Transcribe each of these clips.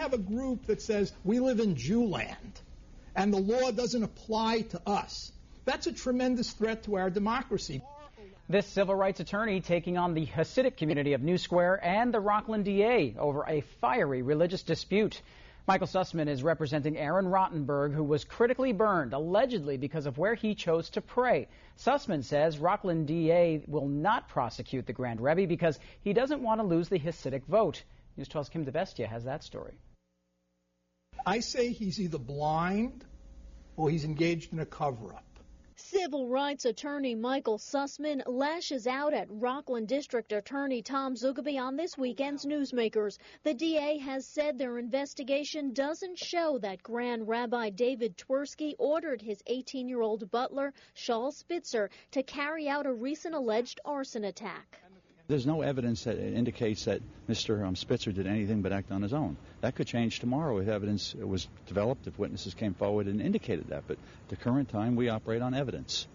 have a group that says we live in Jewland and the law doesn't apply to us, that's a tremendous threat to our democracy. This civil rights attorney taking on the Hasidic community of New Square and the Rockland DA over a fiery religious dispute. Michael Sussman is representing Aron Rottenberg, who was critically burned, allegedly because of where he chose to pray. Sussman says Rockland DA will not prosecute the Grand Rabbi because he doesn't want to lose the Hasidic vote. News 12's Kim DeBestia has that story. I say he's either blind or he's engaged in a cover-up. Civil rights attorney Michael Sussman lashes out at Rockland District Attorney Tom Zugibe on this weekend's Newsmakers. The DA has said their investigation doesn't show that Grand Rabbi David Twersky ordered his 18-year-old butler, Shaul Spitzer, to carry out a recent alleged arson attack. There's no evidence that indicates that Mr. Spitzer did anything but act on his own. That could change tomorrow if evidence was developed, if witnesses came forward and indicated that. But at the current time, we operate on evidence.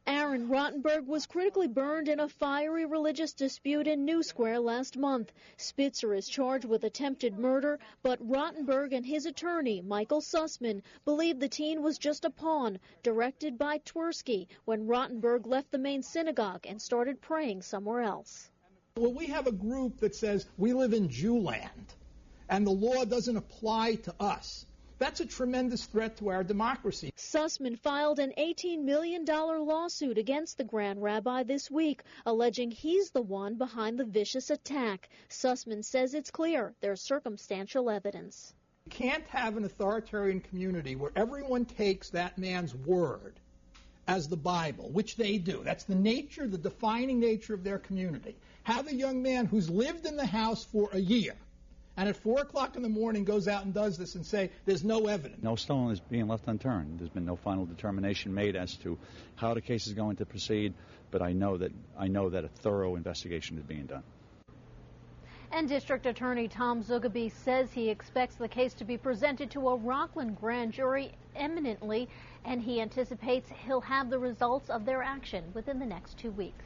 Aron Rottenberg was critically burned in a fiery religious dispute in New Square last month. Spitzer is charged with attempted murder, but Rottenberg and his attorney, Michael Sussman, believe the teen was just a pawn, directed by Twersky, when Rottenberg left the main synagogue and started praying somewhere else. Well, we have a group that says we live in Jewland and the law doesn't apply to us. That's a tremendous threat to our democracy. Sussman filed an $18 million lawsuit against the Grand Rabbi this week, alleging he's the one behind the vicious attack. Sussman says it's clear there's circumstantial evidence. You can't have an authoritarian community where everyone takes that man's word as the Bible, which they do. That's the nature, the defining nature of their community. Have a young man who's lived in the house for a year and at 4 o'clock in the morning goes out and does this and say there's no evidence. No stone is being left unturned. There's been no final determination made as to how the case is going to proceed, but I know that a thorough investigation is being done. And District Attorney Tom Zugibe says he expects the case to be presented to a Rockland grand jury imminently, and he anticipates he'll have the results of their action within the next 2 weeks.